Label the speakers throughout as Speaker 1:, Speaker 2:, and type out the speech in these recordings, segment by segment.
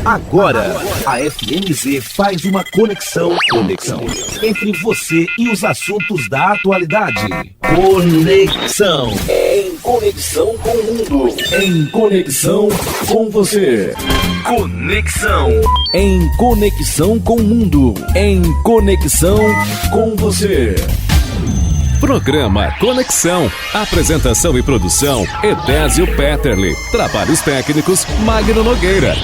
Speaker 1: Agora, a FMZ faz uma conexão entre você e os assuntos da atualidade. Conexão. Em conexão com o mundo. Em conexão com você. Conexão. Em conexão com o mundo. Em conexão com você.
Speaker 2: Programa Conexão. Apresentação e produção, Edésio Petterle. Trabalhos técnicos, Magno Nogueira.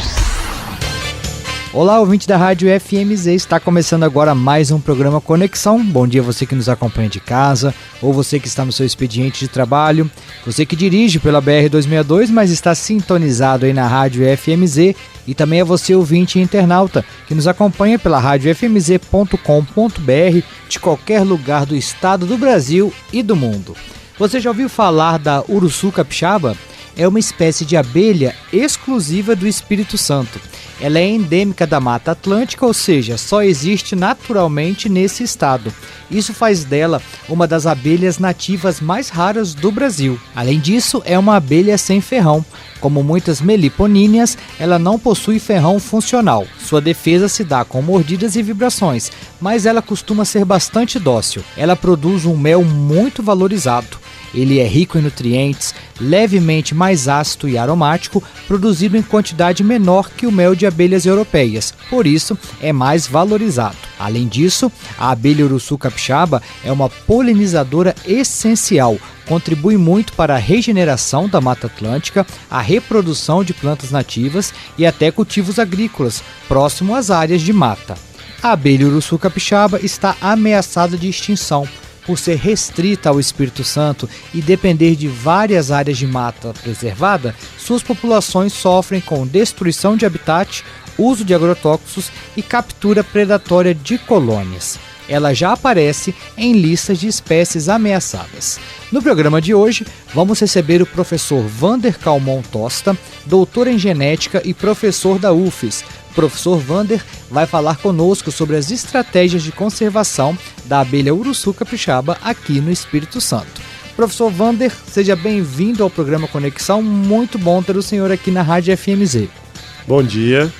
Speaker 3: Olá, ouvinte da Rádio FMZ, está começando agora mais um programa Conexão. Bom dia você que nos acompanha de casa, ou você que está no seu expediente de trabalho, você que dirige pela BR-262, mas está sintonizado aí na Rádio FMZ, e também é você ouvinte e internauta que nos acompanha pela radiofmz.com.br de qualquer lugar do estado do Brasil e do mundo. Você já ouviu falar da Uruçu capixaba? É uma espécie de abelha exclusiva do Espírito Santo. Ela é endêmica da Mata Atlântica, ou seja, só existe naturalmente nesse estado. Isso faz dela uma das abelhas nativas mais raras do Brasil. Além disso, é uma abelha sem ferrão. Como muitas meliponíneas, ela não possui ferrão funcional. Sua defesa se dá com mordidas e vibrações, mas ela costuma ser bastante dócil. Ela produz um mel muito valorizado. Ele é rico em nutrientes, levemente mais ácido e aromático, produzido em quantidade menor que o mel de abelhas europeias, por isso é mais valorizado. Além disso, a abelha Uruçu capixaba é uma polinizadora essencial, contribui muito para a regeneração da Mata Atlântica, a reprodução de plantas nativas e até cultivos agrícolas, próximo às áreas de mata. A abelha Uruçu capixaba está ameaçada de extinção, por ser restrita ao Espírito Santo e depender de várias áreas de mata preservada, suas populações sofrem com destruição de habitat, uso de agrotóxicos e captura predatória de colônias. Ela já aparece em listas de espécies ameaçadas. No programa de hoje, vamos receber o professor Vander Calmon Tosta, doutor em genética e professor da UFES. O professor Vander vai falar conosco sobre as estratégias de conservação da abelha Uruçu capixaba aqui no Espírito Santo. Professor Vander, seja bem-vindo ao programa Conexão. Muito bom ter o senhor aqui na Rádio FMZ.
Speaker 4: Bom dia.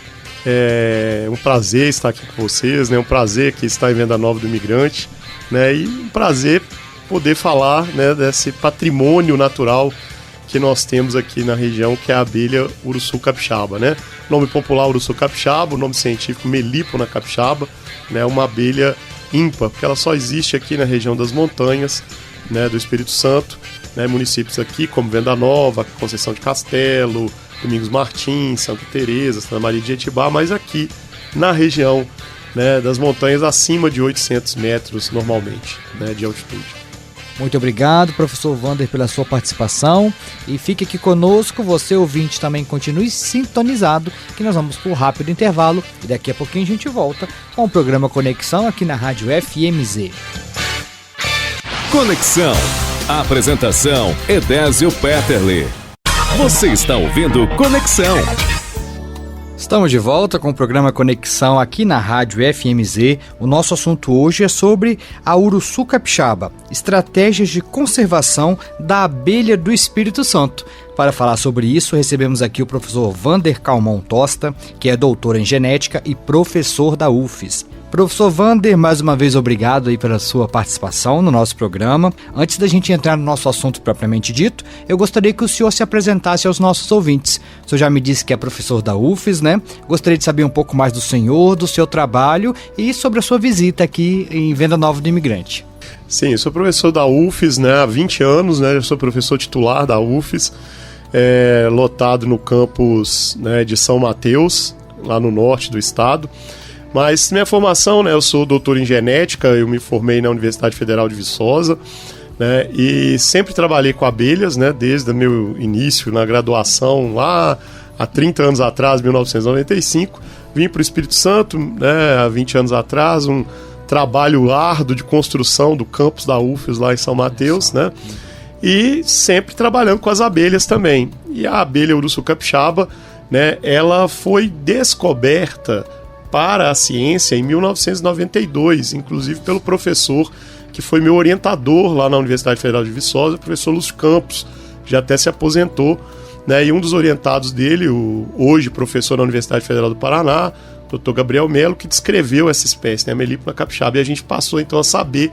Speaker 4: É um prazer estar aqui com vocês, né? Um prazer aqui estar em Venda Nova do Imigrante, né? E um prazer poder falar, né, desse patrimônio natural que nós temos aqui na região, que é a abelha Uruçu capixaba, né? Nome popular Uruçu capixaba, o nome científico Melipona capixaba, né? Uma abelha ímpar, porque ela só existe aqui na região das montanhas, né, do Espírito Santo, né? Municípios aqui como Venda Nova, Conceição de Castelo, Domingos Martins, Santa Teresa, Santa Maria de Jetibá, mas aqui na região, né, das montanhas acima de 800 metros normalmente, né, de altitude.
Speaker 3: Muito obrigado, professor Vander, pela sua participação, e fique aqui conosco, você ouvinte também continue sintonizado, que nós vamos por um rápido intervalo e daqui a pouquinho a gente volta com o programa Conexão aqui na Rádio FMZ.
Speaker 2: Conexão. Apresentação, Edésio Petterle. Você está ouvindo Conexão.
Speaker 3: Estamos de volta com o programa Conexão aqui na Rádio FMZ. O nosso assunto hoje é sobre a Uruçu capixaba, estratégias de conservação da abelha do Espírito Santo. Para falar sobre isso, recebemos aqui o professor Vander Calmon Tosta, que é doutor em genética e professor da UFES. Professor Vander, mais uma vez obrigado aí pela sua participação no nosso programa. Antes da gente entrar no nosso assunto propriamente dito, eu gostaria que o senhor se apresentasse aos nossos ouvintes. O senhor já me disse que é professor da UFES, né? Gostaria de saber um pouco mais do senhor, do seu trabalho e sobre a sua visita aqui em Venda Nova do Imigrante.
Speaker 4: Sim, eu sou professor da UFES, né, há 20 anos, né? Eu sou professor titular da UFES, lotado no campus, né, de São Mateus, lá no norte do estado. Mas minha formação, né, eu sou doutor em genética, eu me formei na Universidade Federal de Viçosa, né, e sempre trabalhei com abelhas, né, desde o meu início na graduação, lá há 30 anos atrás, 1995. Vim para o Espírito Santo, né, há 20 anos atrás, um trabalho árduo de construção do campus da UFES lá em São Mateus, né, e sempre trabalhando com as abelhas também. E a abelha Uruçu capixaba, né, ela foi descoberta para a ciência em 1992, inclusive pelo professor que foi meu orientador lá na Universidade Federal de Viçosa, o professor Lúcio Campos, que já até se aposentou, né? E um dos orientados dele, o hoje professor da Universidade Federal do Paraná, Dr. Gabriel Melo, que descreveu essa espécie, né, a Melipona capixaba, e a gente passou então a saber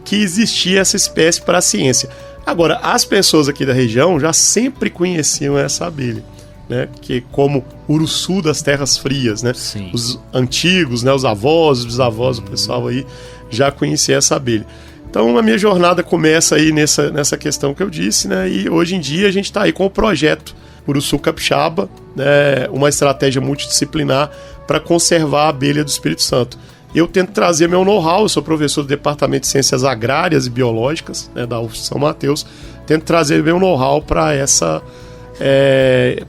Speaker 4: que existia essa espécie para a ciência. Agora, as pessoas aqui da região já sempre conheciam essa abelha, né, que como uruçu das terras frias, né?
Speaker 3: Sim.
Speaker 4: Os antigos, né, os avós, os bisavós, o pessoal aí já conhecia essa abelha. Então a minha jornada começa aí nessa questão que eu disse, né? E hoje em dia a gente está aí com o projeto Uruçu Capixaba, né? Uma estratégia multidisciplinar para conservar a abelha do Espírito Santo. Eu tento trazer meu know-how, eu sou professor do Departamento de Ciências Agrárias e Biológicas, né, da UF São Mateus, tento trazer meu know-how para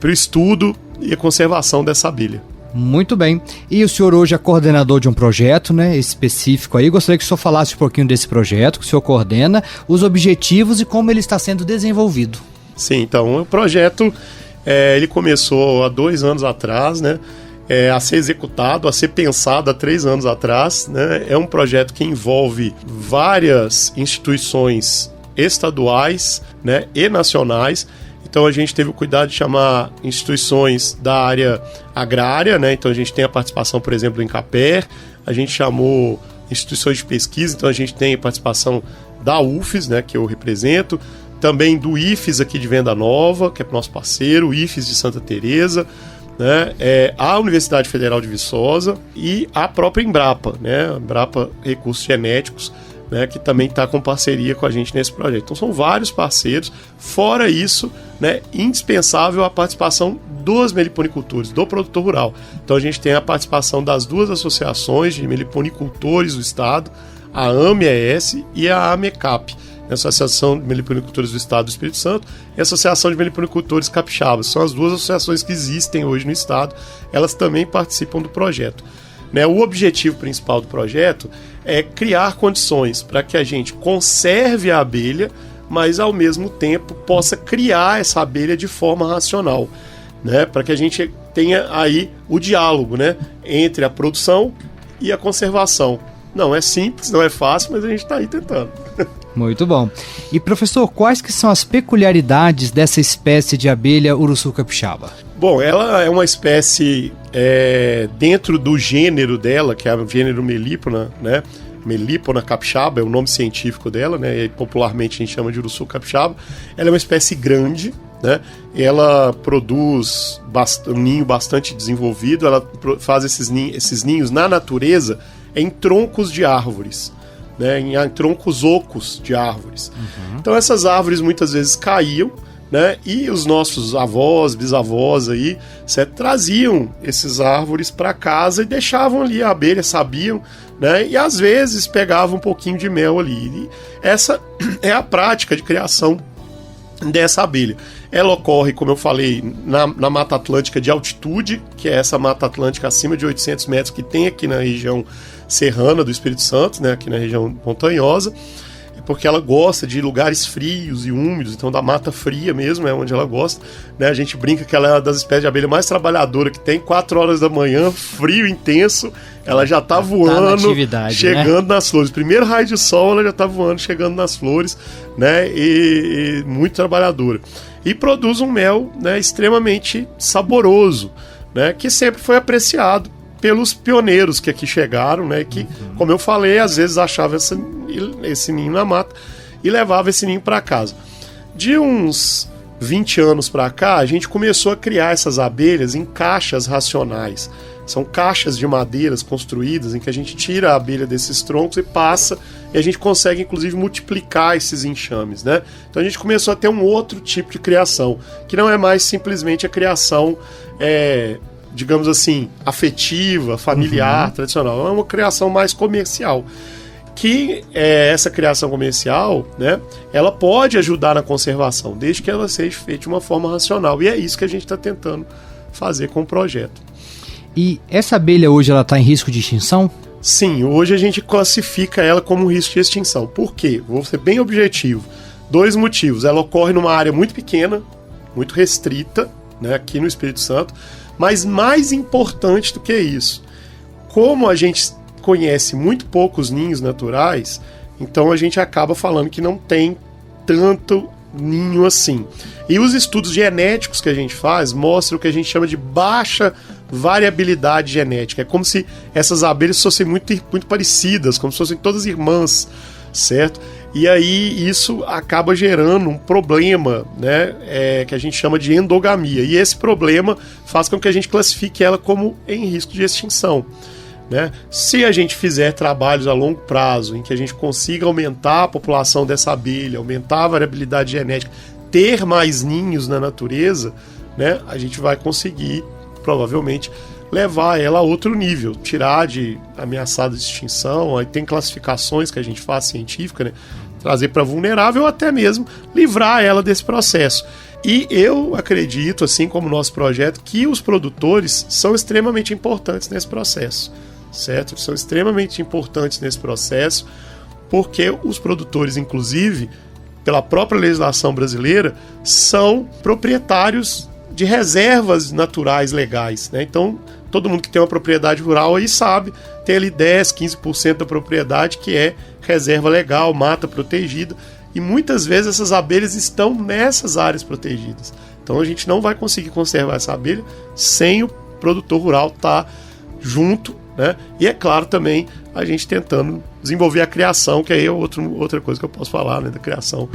Speaker 4: o estudo e a conservação dessa abelha.
Speaker 3: Muito bem. E o senhor hoje é coordenador de um projeto, né, específico aí. Gostaria que o senhor falasse um pouquinho desse projeto que o senhor coordena, os objetivos e como ele está sendo desenvolvido.
Speaker 4: Sim, então o projeto ele começou há 2 anos atrás, né, a ser executado, a ser pensado há 3 anos atrás, né. É um projeto que envolve várias instituições estaduais, né, e nacionais. Então a gente teve o cuidado de chamar instituições da área agrária, né? Então a gente tem a participação, por exemplo, do Incaper, a gente chamou instituições de pesquisa, então a gente tem a participação da UFES, né, que eu represento, também do IFES aqui de Venda Nova, que é nosso parceiro, o IFES de Santa Teresa, né, a Universidade Federal de Viçosa e a própria Embrapa, né, Embrapa Recursos Genéticos, né, que também está com parceria com a gente nesse projeto. Então são vários parceiros. Fora isso, né, indispensável a participação dos meliponicultores, do produtor rural. Então a gente tem a participação das 2 associações de meliponicultores do estado, a AMES e a AMECAP, a Associação de Meliponicultores do Estado do Espírito Santo e a Associação de Meliponicultores Capixabas. São as 2 associações que existem hoje no estado, elas também participam do projeto. O objetivo principal do projeto é criar condições para que a gente conserve a abelha, mas ao mesmo tempo possa criar essa abelha de forma racional, né? Para que a gente tenha aí o diálogo, né, entre a produção e a conservação. Não é simples, não é fácil, mas a gente está aí tentando.
Speaker 3: Muito bom. E professor, quais que são as peculiaridades dessa espécie de abelha uruçu capixaba?
Speaker 4: Bom, ela é uma espécie dentro do gênero dela, que é o gênero Melipona, né? Melipona capixaba é o nome científico dela, né? E popularmente a gente chama de uruçu capixaba. Ela é uma espécie grande, né? Ela produz um ninho bastante desenvolvido, ela faz esses ninhos na natureza em troncos de árvores, né? Em troncos ocos de árvores. Uhum. Então essas árvores muitas vezes caíam, né? E os nossos avós, bisavós aí, traziam essas árvores para casa e deixavam ali a abelha, sabiam, né? E às vezes pegavam um pouquinho de mel ali. E essa é a prática de criação dessa abelha. Ela ocorre, como eu falei, na Mata Atlântica de altitude, que é essa Mata Atlântica acima de 800 metros que tem aqui na região serrana do Espírito Santo, né? Aqui na região montanhosa, porque ela gosta de lugares frios e úmidos, então da mata fria mesmo é onde ela gosta, né? A gente brinca que ela é uma das espécies de abelha mais trabalhadora que tem, 4 horas da manhã, frio intenso, ela já tá voando, chegando, né, nas flores. Primeiro raio de sol, ela já tá voando, chegando nas flores, né? E muito trabalhadora. E produz um mel, né, extremamente saboroso, né? Que sempre foi apreciado pelos pioneiros que aqui chegaram, né, que, como eu falei, às vezes achava esse ninho na mata e levava esse ninho para casa. De uns 20 anos para cá, a gente começou a criar essas abelhas em caixas racionais. São caixas de madeiras construídas em que a gente tira a abelha desses troncos e passa, e a gente consegue inclusive multiplicar esses enxames, né? Então a gente começou a ter um outro tipo de criação, que não é mais simplesmente a criação digamos assim, afetiva, familiar, tradicional. É uma criação mais comercial. Que essa criação comercial, né, ela pode ajudar na conservação, desde que ela seja feita de uma forma racional. E é isso que a gente está tentando fazer com o projeto.
Speaker 3: E essa abelha hoje ela está em risco de extinção?
Speaker 4: Sim, hoje a gente classifica ela como um risco de extinção. Por quê? Vou ser bem objetivo. 2 motivos. Ela ocorre numa área muito pequena, muito restrita, né, aqui no Espírito Santo. Mas mais importante do que isso, como a gente conhece muito poucos ninhos naturais, então a gente acaba falando que não tem tanto, ninho assim. E os estudos genéticos que a gente faz mostram o que a gente chama de baixa variabilidade genética. É como se essas abelhas fossem muito parecidas, como se fossem todas irmãs, certo? E aí isso acaba gerando um problema, né, que a gente chama de endogamia. E esse problema faz com que a gente classifique ela como em risco de extinção, né? Se a gente fizer trabalhos a longo prazo em que a gente consiga aumentar a população dessa abelha, aumentar a variabilidade genética, ter mais ninhos na natureza, né, a gente vai conseguir provavelmente levar ela a outro nível, tirar de ameaçada de extinção. Aí tem classificações que a gente faz científica, né, trazer para vulnerável ou até mesmo livrar ela desse processo. E eu acredito, assim como o nosso projeto, que os produtores são extremamente importantes nesse processo, certo? São extremamente importantes nesse processo porque os produtores, inclusive, pela própria legislação brasileira, são proprietários de reservas naturais legais, né? Então, todo mundo que tem uma propriedade rural aí sabe, tem ali 10, 15% da propriedade que é reserva legal, mata protegida, e muitas vezes essas abelhas estão nessas áreas protegidas. Então a gente não vai conseguir conservar essa abelha sem o produtor rural estar junto, né? E é claro também a gente tentando desenvolver a criação, que aí é outra coisa que eu posso falar, né, da criação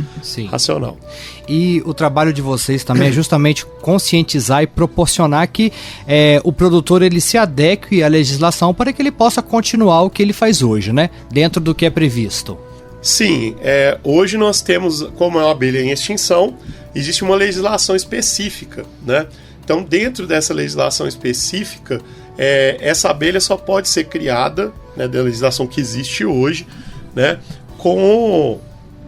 Speaker 4: racional.
Speaker 3: E o trabalho de vocês também é justamente conscientizar e proporcionar que o produtor ele se adeque à legislação para que ele possa continuar o que ele faz hoje, né, dentro do que é previsto.
Speaker 4: Sim, hoje nós temos, como é uma abelha em extinção, existe uma legislação específica, né? Então, dentro dessa legislação específica, essa abelha só pode ser criada, né, da legislação que existe hoje, né, com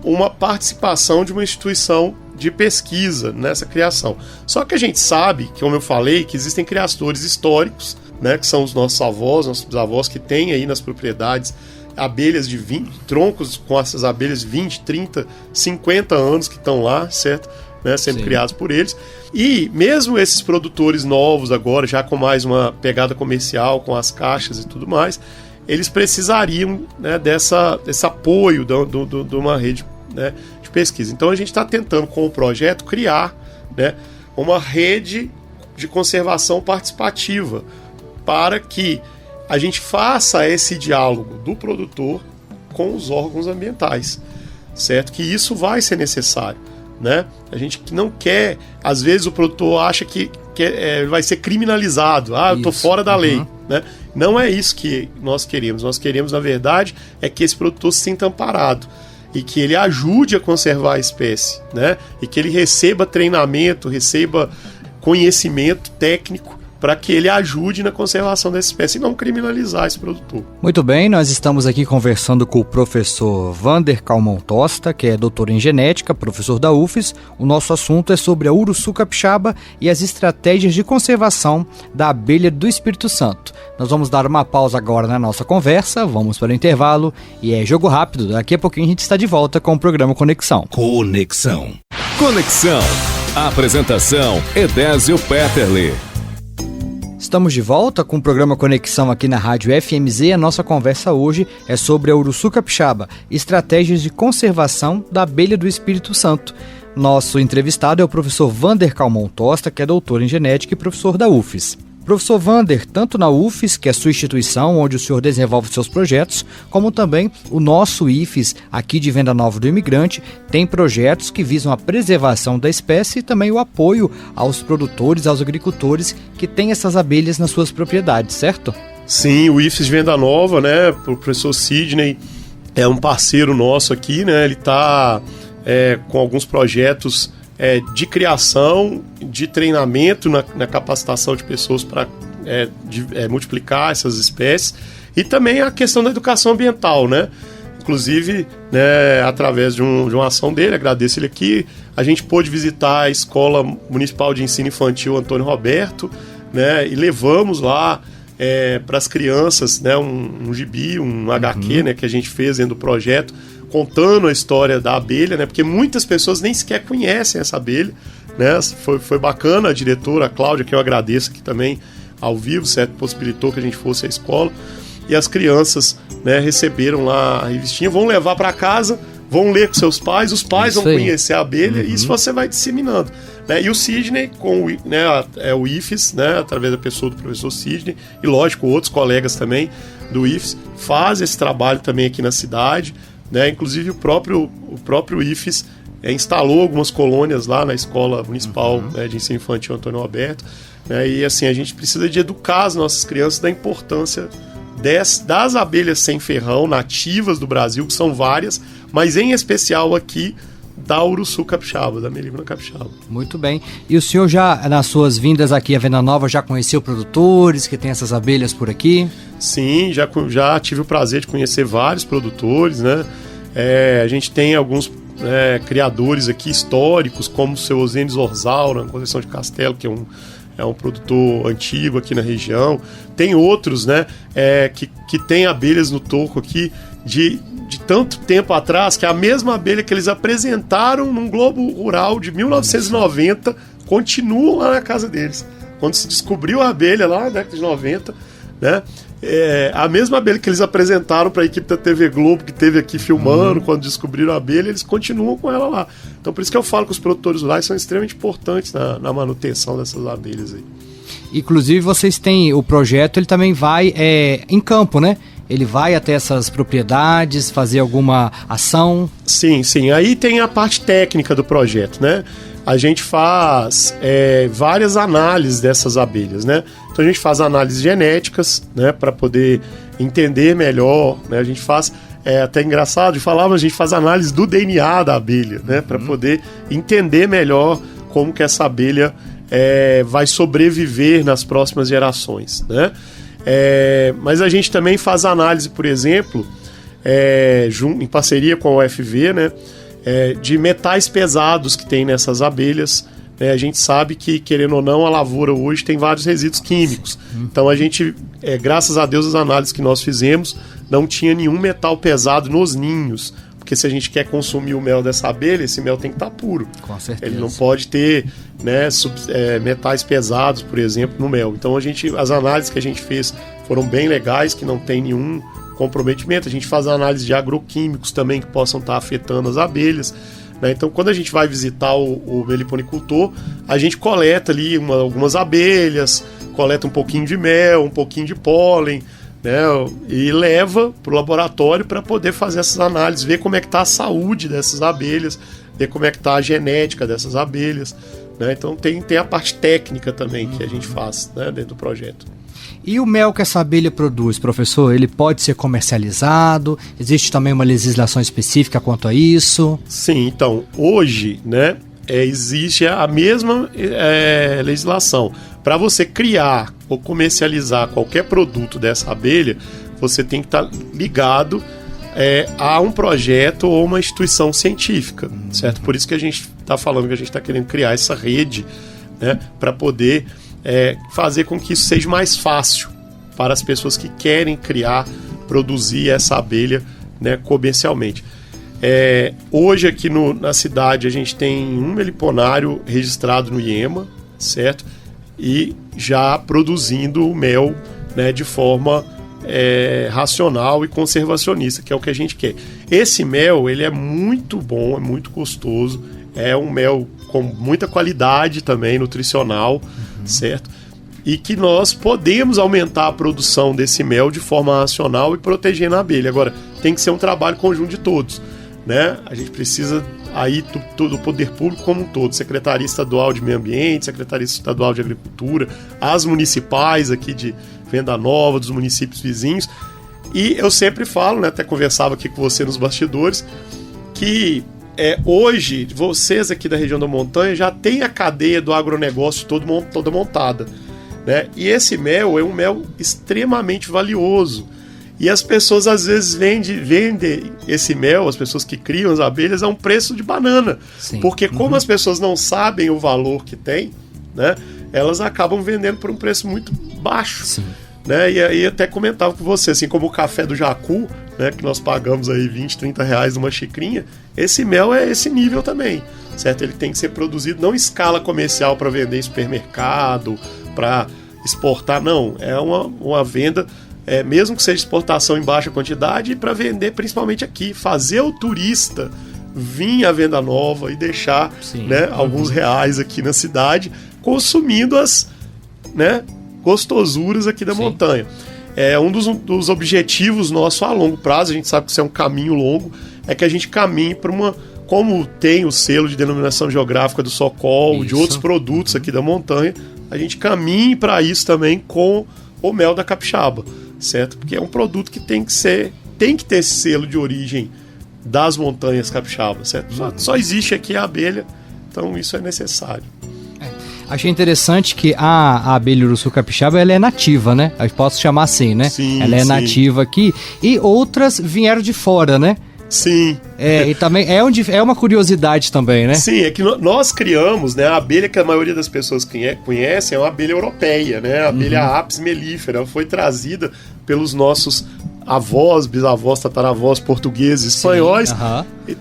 Speaker 4: uma participação de uma instituição de pesquisa nessa criação. Só que a gente sabe, que, como eu falei, que existem criadores históricos, né, que são os nossos avós, nossos bisavós, que têm aí nas propriedades abelhas de 20, troncos com essas abelhas 20, 30, 50 anos que estão lá, certo? Né, sendo criados por eles. E mesmo esses produtores novos agora, já com mais uma pegada comercial, com as caixas e tudo mais, eles precisariam, né, desse apoio de uma rede, né, de pesquisa. Então a gente está tentando, com o projeto, criar, né, uma rede de conservação participativa para que a gente faça esse diálogo do produtor com os órgãos ambientais, certo? Que isso vai ser necessário, né? A gente não quer, às vezes o produtor acha que vai ser criminalizado, eu estou fora da lei, né? Não é isso que nós queremos, na verdade, é que esse produtor se sinta amparado e que ele ajude a conservar a espécie, né? E que ele receba treinamento, receba conhecimento técnico para que ele ajude na conservação dessa espécie e não criminalizar esse produtor.
Speaker 3: Muito bem, nós estamos aqui conversando com o professor Wander Calmon Tosta, que é doutor em genética, professor da UFES. O nosso assunto é sobre a uruçu capixaba e as estratégias de conservação da abelha do Espírito Santo. Nós vamos dar uma pausa agora na nossa conversa, vamos para o intervalo e é jogo rápido. Daqui a pouquinho a gente está de volta com o programa Conexão.
Speaker 2: Conexão. Apresentação Edésio Peterle.
Speaker 3: Estamos de volta com o programa Conexão aqui na Rádio FMZ. A nossa conversa hoje é sobre a uruçu capixaba, estratégias de conservação da abelha do Espírito Santo. Nosso entrevistado é o professor Wander Calmon Tosta, que é doutor em genética e professor da UFES. Professor Wander, tanto na UFES, que é a sua instituição onde o senhor desenvolve seus projetos, como também o nosso IFES, aqui de Venda Nova do Imigrante, tem projetos que visam a preservação da espécie e também o apoio aos produtores, aos agricultores que têm essas abelhas nas suas propriedades, certo?
Speaker 4: Sim, o IFES de Venda Nova, né, o professor Sidney é um parceiro nosso aqui, né, ele está com alguns projetos de criação, de treinamento na capacitação de pessoas para multiplicar essas espécies, e também a questão da educação ambiental, né? Inclusive, né, através de uma ação dele, agradeço ele aqui, a gente pôde visitar a Escola Municipal de Ensino Infantil Antônio Roberto, né, e levamos lá para as crianças, né, um gibi, um HQ, né, que a gente fez dentro do projeto, contando a história da abelha, né? Porque muitas pessoas nem sequer conhecem essa abelha, né? Foi bacana, a diretora, a Cláudia, que eu agradeço aqui também ao vivo, certo? Possibilitou que a gente fosse à escola. E as crianças, né, receberam lá a revistinha, vão levar para casa, vão ler com seus pais, os pais
Speaker 3: Isso
Speaker 4: vão
Speaker 3: aí.
Speaker 4: conhecer a abelha, e isso você vai disseminando. Né? E o Sidney, com o IFES, né, através da pessoa do professor Sidney, e lógico, outros colegas também do IFES, faz esse trabalho também aqui na cidade, né? Inclusive o próprio IFES instalou algumas colônias lá na Escola Municipal, né, de Ensino Infantil Antônio Alberto, né? E assim, a gente precisa de educar as nossas crianças da importância das abelhas sem ferrão nativas do Brasil, que são várias, mas em especial aqui da Uruçu capixaba, da melífera capixaba.
Speaker 3: Muito bem. E o senhor já, nas suas vindas aqui a Venda Nova, já conheceu produtores que têm essas abelhas por aqui?
Speaker 4: Sim, já tive o prazer de conhecer vários produtores, né? A gente tem alguns criadores aqui históricos, como o seu Osênio Orzal, na Conceição de Castelo, que é um produtor antigo aqui na região. Tem outros, né, que tem abelhas no toco aqui de tanto tempo atrás, que a mesma abelha que eles apresentaram num Globo Rural de 1990 continuam lá na casa deles. Quando se descobriu a abelha lá na década de 90, né, a mesma abelha que eles apresentaram para a equipe da TV Globo, que esteve aqui filmando quando descobriram a abelha, eles continuam com ela lá. Então por isso que eu falo que os produtores rurais são extremamente importantes na manutenção dessas abelhas aí.
Speaker 3: Inclusive vocês têm o projeto, ele também vai em campo, né? Ele vai até essas propriedades, fazer alguma ação?
Speaker 4: Sim. Aí tem a parte técnica do projeto, né? A gente faz várias análises dessas abelhas, né? Então a gente faz análises genéticas, né, para poder entender melhor, né? A gente faz, até engraçado de falar, mas a gente faz análise do DNA da abelha, né, para poder entender melhor como que essa abelha vai sobreviver nas próximas gerações, né? Mas a gente também faz análise, por exemplo, em parceria com a UFV, né, de metais pesados que tem nessas abelhas. A gente sabe que, querendo ou não, a lavoura hoje tem vários resíduos químicos. Então a gente, graças a Deus, as análises que nós fizemos, não tinha nenhum metal pesado nos ninhos. Porque se a gente quer consumir o mel dessa abelha, esse mel tem que estar puro.
Speaker 3: Com certeza.
Speaker 4: Ele não pode ter, né, metais pesados, por exemplo, no mel. Então as análises que a gente fez foram bem legais, que não tem nenhum comprometimento. A gente faz análise de agroquímicos também que possam estar afetando as abelhas, né? Então quando a gente vai visitar o meliponicultor, a gente coleta ali algumas abelhas, coleta um pouquinho de mel, um pouquinho de pólen, né, e leva para o laboratório para poder fazer essas análises, ver como é que está a saúde dessas abelhas, ver como é que está a genética dessas abelhas, né? Então tem a parte técnica também que a gente faz, né, dentro do projeto.
Speaker 3: E o mel que essa abelha produz, professor, ele pode ser comercializado? Existe também uma legislação específica quanto a isso?
Speaker 4: Sim, então, hoje, né, existe a mesma legislação. Para você criar ou comercializar qualquer produto dessa abelha, você tem que estar ligado a um projeto ou uma instituição científica, certo? Por isso que a gente está falando que a gente está querendo criar essa rede, né, para poder fazer com que isso seja mais fácil para as pessoas que querem produzir essa abelha, né, comercialmente. Hoje aqui na cidade a gente tem um meliponário registrado no IEMA, certo? E já produzindo o mel, né, de forma racional e conservacionista, que é o que a gente quer. Esse mel, ele é muito bom, é muito gostoso, é um mel com muita qualidade também nutricional, certo? E que nós podemos aumentar a produção desse mel de forma racional e protegendo a abelha. Agora, tem que ser um trabalho conjunto de todos, né? A gente precisa aí do poder público como um todo, Secretaria Estadual de Meio Ambiente, Secretaria Estadual de Agricultura, as municipais aqui de Venda Nova, dos municípios vizinhos. E eu sempre falo, né, até conversava aqui com você nos bastidores, que hoje vocês aqui da região da montanha já tem a cadeia do agronegócio toda montada, né? E esse mel é um mel extremamente valioso. E as pessoas às vezes vendem esse mel, as pessoas que criam as abelhas, a um preço de banana. Sim. Porque como as pessoas não sabem o valor que tem, né, elas acabam vendendo por um preço muito baixo. Sim. Né? E aí até comentava com você, assim como o café do Jacu, né, que nós pagamos aí 20, 30 reais numa xicrinha, esse mel é esse nível também, certo? Ele tem que ser produzido não em escala comercial para vender em supermercado, para exportar, não. É uma venda mesmo que seja exportação em baixa quantidade, para vender principalmente aqui, fazer o turista vir à Venda Nova e deixar, né, alguns reais aqui na cidade, consumindo as, né, gostosuras aqui da montanha. Um dos objetivos nosso a longo prazo, a gente sabe que isso é um caminho longo, é que a gente caminhe para uma... Como tem o selo de denominação geográfica do Socol, de outros produtos aqui da montanha, a gente caminhe para isso também com o mel da capixaba, certo? Porque é um produto que tem que ter esse selo de origem das montanhas capixabas, certo? Só existe aqui a abelha, então isso é necessário.
Speaker 3: Achei interessante que a abelha uruçu capixaba, ela é nativa, né? Eu posso chamar assim, né?
Speaker 4: Sim,
Speaker 3: ela é nativa aqui, e outras vieram de fora, né?
Speaker 4: Sim.
Speaker 3: E também é uma curiosidade também, né?
Speaker 4: Sim, é que nós criamos, né, a abelha que a maioria das pessoas conhecem é uma abelha europeia, né? A abelha Apis mellifera. Ela foi trazida pelos nossos avós, bisavós, tataravós portugueses, espanhóis,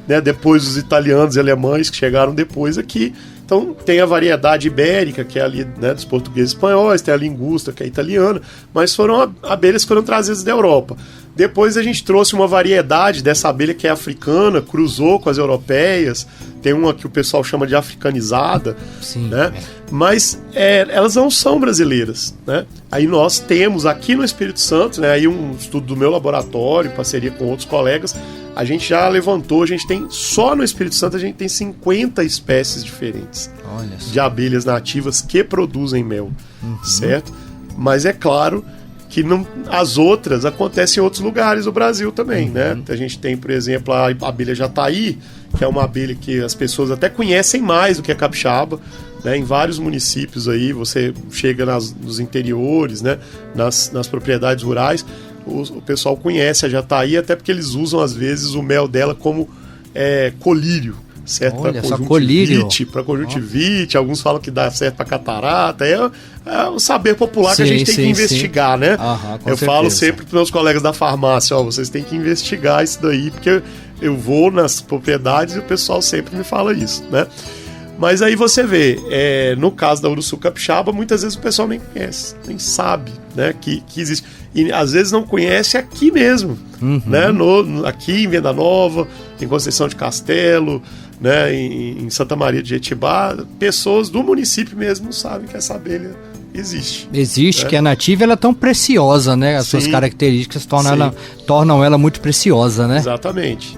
Speaker 4: né, depois os italianos e alemães que chegaram depois aqui. Então tem a variedade ibérica, que é ali, né, dos portugueses e espanhóis, tem a lingusta, que é italiana, mas foram abelhas que foram trazidas da Europa. Depois a gente trouxe uma variedade dessa abelha que é africana, cruzou com as europeias, tem uma que o pessoal chama de africanizada, né? Mas elas não são brasileiras, né? Aí nós temos aqui no Espírito Santo, né, aí um estudo do meu laboratório, em parceria com outros colegas, a gente já levantou, a gente tem, só no Espírito Santo a gente tem 50 espécies diferentes de abelhas nativas que produzem mel, certo? Mas é claro que as outras acontecem em outros lugares do Brasil também, né? A gente tem, por exemplo, a abelha jataí, que é uma abelha que as pessoas até conhecem mais do que a capixaba, né? Em vários municípios aí, você chega nos interiores, né? Nas propriedades rurais, o pessoal conhece a jataí, até porque eles usam, às vezes, o mel dela como colírio, certo? Para conjuntivite, alguns falam que dá certo para catarata, é um saber popular que a gente tem que investigar, né? Eu falo sempre para meus colegas da farmácia, vocês têm que investigar isso daí, porque eu vou nas propriedades e o pessoal sempre me fala isso, né? Mas aí você vê, no caso da uruçu capixaba, muitas vezes o pessoal nem conhece, nem sabe, né, que existe. E às vezes não conhece aqui mesmo, né, aqui em Venda Nova, em Conceição de Castelo, né, em Santa Maria de Jetibá, pessoas do município mesmo não sabem que essa abelha existe.
Speaker 3: Existe, né? Que é nativa, ela é tão preciosa, né? As suas características tornam ela muito preciosa, né?
Speaker 4: Exatamente.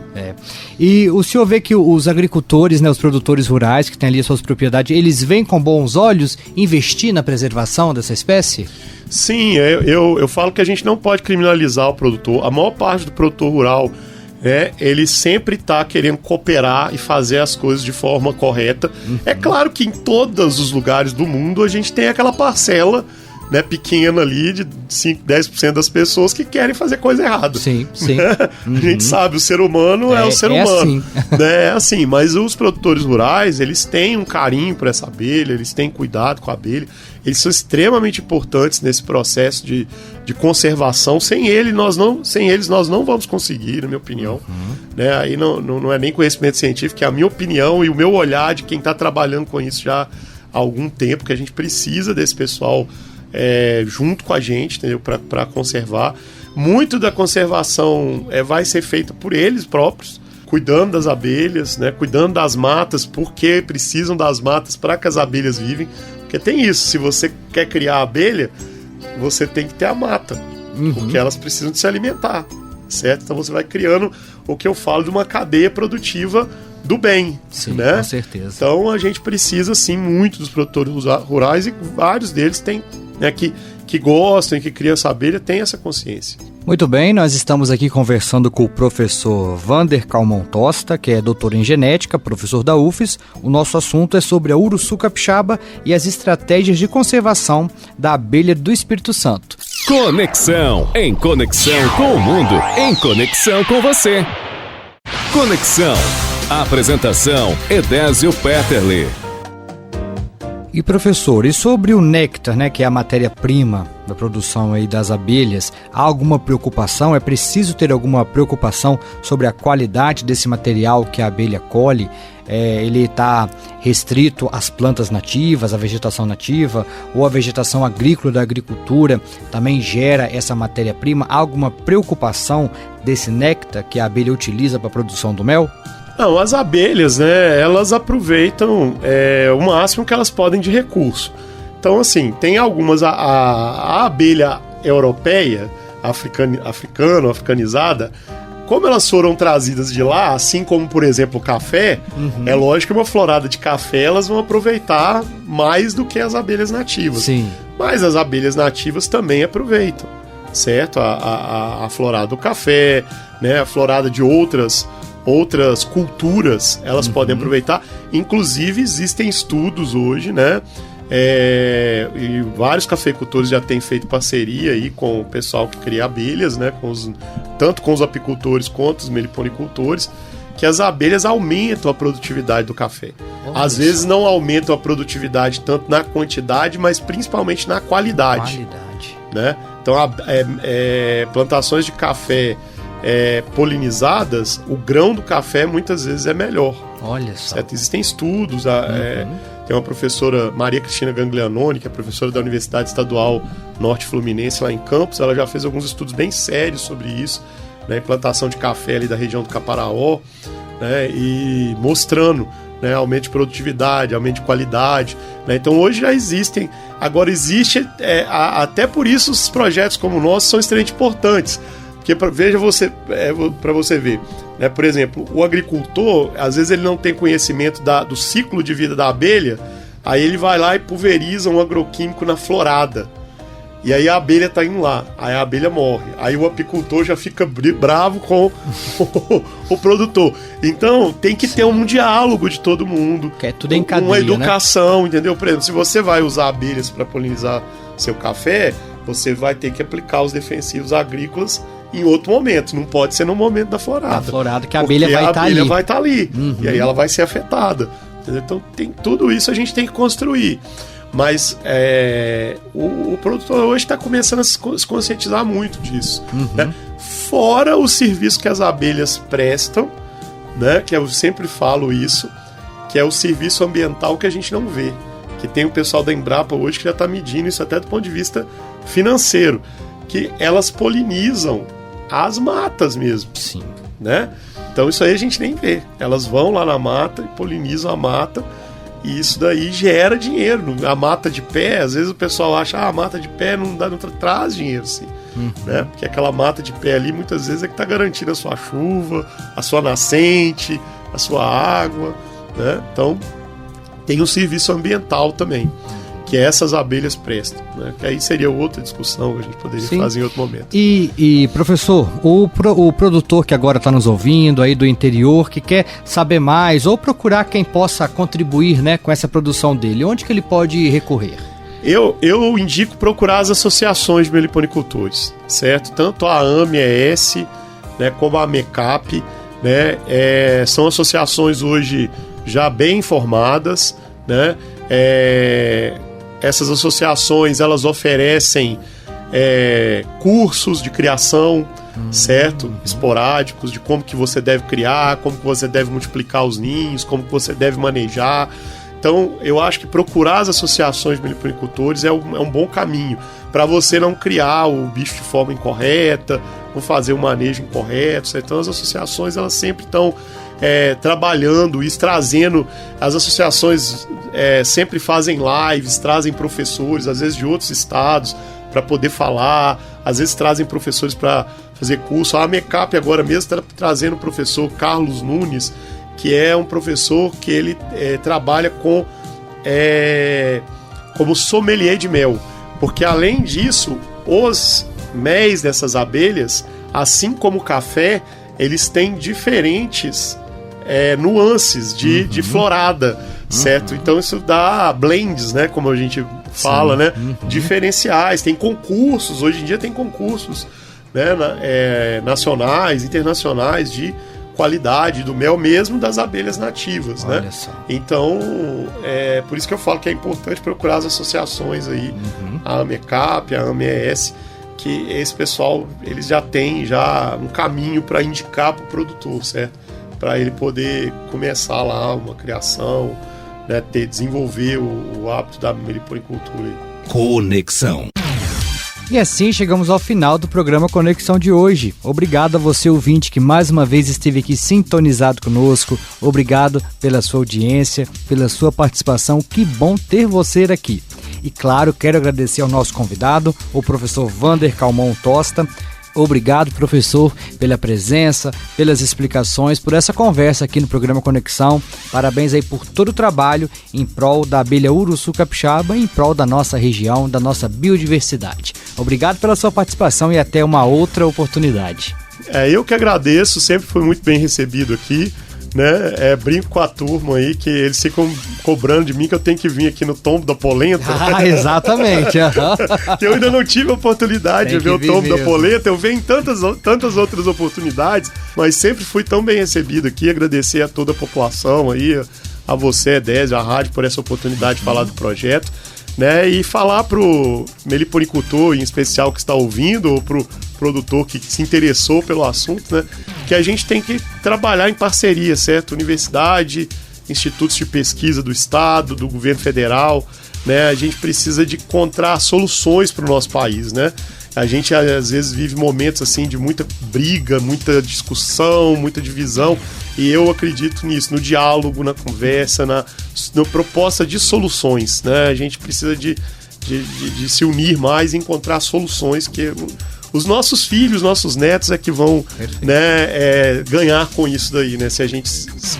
Speaker 3: E o senhor vê que os agricultores, né, os produtores rurais que têm ali as suas propriedades, eles veem com bons olhos investir na preservação dessa espécie?
Speaker 4: Sim, eu falo que a gente não pode criminalizar o produtor. A maior parte do produtor rural, ele sempre está querendo cooperar e fazer as coisas de forma correta. É claro que em todos os lugares do mundo a gente tem aquela parcela, né, pequena ali de 5, 10% das pessoas que querem fazer coisa errada.
Speaker 3: Sim.
Speaker 4: A gente sabe, o ser humano é o ser humano.
Speaker 3: Assim.
Speaker 4: É assim, mas os produtores rurais, eles têm um carinho por essa abelha, eles têm cuidado com a abelha, eles são extremamente importantes nesse processo de conservação. Sem eles nós não vamos conseguir, na minha opinião. Né? Aí não é nem conhecimento científico, é a minha opinião e o meu olhar de quem está trabalhando com isso já há algum tempo, que a gente precisa desse pessoal junto com a gente, entendeu? Para conservar. Muito da conservação vai ser feita por eles próprios, cuidando das abelhas, né? Cuidando das matas, porque precisam das matas para que as abelhas vivem. Porque tem isso, se você quer criar abelha, você tem que ter a mata, porque elas precisam de se alimentar, certo? Então você vai criando o que eu falo de uma cadeia produtiva do bem, né?
Speaker 3: Com certeza.
Speaker 4: Então a gente precisa sim muito dos produtores rurais, e vários deles têm, né, que gostam e que criam essa abelha, têm essa consciência.
Speaker 3: Muito bem, nós estamos aqui conversando com o professor Wander Calmon Tosta, que é doutor em genética, professor da UFES. O nosso assunto é sobre a uruçu capixaba e as estratégias de conservação da abelha do Espírito Santo.
Speaker 2: Conexão, em conexão com o mundo, em conexão com você. Conexão. Apresentação: Edésio Peterle.
Speaker 3: E professor, e sobre o néctar, né, que é a matéria-prima da produção aí das abelhas, há alguma preocupação? É preciso ter alguma preocupação sobre a qualidade desse material que a abelha colhe? Ele está restrito às plantas nativas, à vegetação nativa, ou a vegetação agrícola da agricultura também gera essa matéria-prima? Há alguma preocupação desse néctar que a abelha utiliza para a produção do mel?
Speaker 4: Não, as abelhas, né, elas aproveitam o máximo que elas podem de recurso. Então, assim, tem algumas... A abelha europeia, africanizada, como elas foram trazidas de lá, assim como, por exemplo, o café, é lógico que uma florada de café elas vão aproveitar mais do que as abelhas nativas.
Speaker 3: Sim.
Speaker 4: Mas as abelhas nativas também aproveitam, certo? A florada do café, né, a florada de outras culturas, elas podem aproveitar. Inclusive, existem estudos hoje, né? E vários cafeicultores já têm feito parceria aí com o pessoal que cria abelhas, né? Tanto com os apicultores quanto os meliponicultores, que as abelhas aumentam a produtividade do café. Às vezes não aumentam a produtividade tanto na quantidade, mas principalmente na qualidade. Né? Então, plantações de café polinizadas, o grão do café muitas vezes é melhor.
Speaker 3: Olha só.
Speaker 4: Certo? Existem estudos. Tem uma professora, Maria Cristina Ganglianoni, que é professora da Universidade Estadual Norte Fluminense, lá em Campos. Ela já fez alguns estudos bem sérios sobre isso, né? Plantação de café ali da região do Caparaó, né? E mostrando, né, aumento de produtividade, aumento de qualidade, né? Então hoje já existem. Agora existe, até por isso os projetos como o nosso são extremamente importantes. Porque veja você, para você ver, né? Por exemplo, o agricultor, às vezes ele não tem conhecimento do ciclo de vida da abelha, aí ele vai lá e pulveriza um agroquímico na florada. E aí a abelha tá indo lá, aí a abelha morre. Aí o apicultor já fica bravo com o produtor. Então tem que ter um diálogo de todo mundo.
Speaker 3: Que é tudo em cadeia,
Speaker 4: uma educação, né? Entendeu? Por exemplo, se você vai usar abelhas para polinizar seu café, você vai ter que aplicar os defensivos agrícolas em outro momento, não pode ser no momento da florada.
Speaker 3: A florada que a abelha vai estar ali.
Speaker 4: A abelha vai estar ali, e aí ela vai ser afetada. Entendeu? Então tudo isso a gente tem que construir. Mas o produtor hoje está começando a se conscientizar muito disso. Né? Fora o serviço que as abelhas prestam, né? Que eu sempre falo isso, que é o serviço ambiental que a gente não vê. Que tem o pessoal da Embrapa hoje que já está medindo isso até do ponto de vista financeiro. Que elas polinizam as matas mesmo.
Speaker 3: Sim.
Speaker 4: Né? Então isso aí a gente nem vê. Elas vão lá na mata e polinizam a mata. E isso daí gera dinheiro. A mata de pé, às vezes o pessoal acha a mata de pé não traz dinheiro, sim. Né? Porque aquela mata de pé ali, muitas vezes, é que está garantindo a sua chuva, a sua nascente, a sua água. Né? Então, tem um serviço ambiental também, que essas abelhas prestam. Né? Que aí seria outra discussão que a gente poderia fazer em outro momento.
Speaker 3: E professor, o produtor que agora está nos ouvindo aí do interior, que quer saber mais ou procurar quem possa contribuir, né, com essa produção dele, onde que ele pode recorrer?
Speaker 4: Eu indico procurar as associações de meliponicultores, certo? Tanto a AMES, né, como a MECAP, né, são associações hoje já bem formadas, né? Essas associações, elas oferecem cursos de criação, certo? Esporádicos, de como que você deve criar, como que você deve multiplicar os ninhos, como que você deve manejar. Então, eu acho que procurar as associações de meliponicultores é um bom caminho para você não criar o bicho de forma incorreta, não fazer o manejo incorreto, certo? Então, as associações, elas sempre estão trabalhando e trazendo. As associações sempre fazem lives, trazem professores, às vezes de outros estados, para poder falar, às vezes trazem professores para fazer curso. A MECAP agora mesmo está trazendo o professor Carlos Nunes, que é um professor que ele trabalha como sommelier de mel, porque além disso, os méis dessas abelhas, assim como o café, eles têm diferentes nuances de florada, certo? Então isso dá blends, né, como a gente fala, né, diferenciais. Tem concursos, hoje em dia tem concursos, né, nacionais, internacionais de qualidade do mel mesmo das abelhas nativas,
Speaker 3: Olha
Speaker 4: né?
Speaker 3: só.
Speaker 4: Então, por isso que eu falo que é importante procurar as associações aí, a AMECAP, a AMES, que esse pessoal, eles já têm um caminho para indicar para o produtor, certo? Para ele poder começar lá uma criação, né, desenvolver o hábito da meliponicultura aí.
Speaker 1: Conexão.
Speaker 3: E assim chegamos ao final do programa Conexão de hoje. Obrigado a você, ouvinte, que mais uma vez esteve aqui sintonizado conosco. Obrigado pela sua audiência, pela sua participação. Que bom ter você aqui. E claro, quero agradecer ao nosso convidado, o professor Wander Calmon Tosta. Obrigado, professor, pela presença, pelas explicações, por essa conversa aqui no programa Conexão. Parabéns aí por todo o trabalho em prol da abelha Uruçu Capixaba, em prol da nossa região, da nossa biodiversidade. Obrigado pela sua participação e até uma outra oportunidade.
Speaker 4: Eu que agradeço, sempre fui muito bem recebido aqui, né? Brinco com a turma aí, que eles ficam cobrando de mim que eu tenho que vir aqui no Tombo da Polenta.
Speaker 3: Exatamente.
Speaker 4: Que eu ainda não tive a oportunidade de ver o Tombo da Polenta. Eu venho em tantas outras oportunidades, mas sempre fui tão bem recebido aqui. Agradecer a toda a população aí, a você, Désio, a rádio, por essa oportunidade de falar do projeto, né? E falar pro meliponicultor, em especial, que está ouvindo, ou pro produtor que se interessou pelo assunto, né? Que a gente tem que trabalhar em parceria, certo? Universidade, institutos de pesquisa do Estado, do governo federal, né? A gente precisa de encontrar soluções para o nosso país, né? A gente, às vezes, vive momentos assim de muita briga, muita discussão, muita divisão, e eu acredito nisso, no diálogo, na conversa, na proposta de soluções, né? A gente precisa de se unir mais e encontrar soluções que os nossos filhos, nossos netos é que vão, né, ganhar com isso daí, né? Se a gente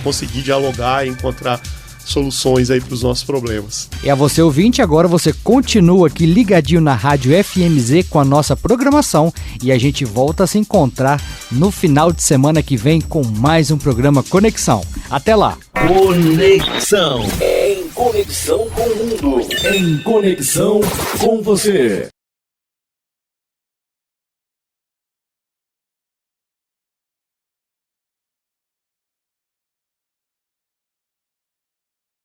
Speaker 4: conseguir dialogar e encontrar soluções aí para os nossos problemas.
Speaker 3: E a você, ouvinte, agora você continua aqui ligadinho na Rádio FMZ com a nossa programação e a gente volta a se encontrar no final de semana que vem com mais um programa Conexão. Até lá!
Speaker 1: Conexão. Em conexão com o mundo. Em conexão com você.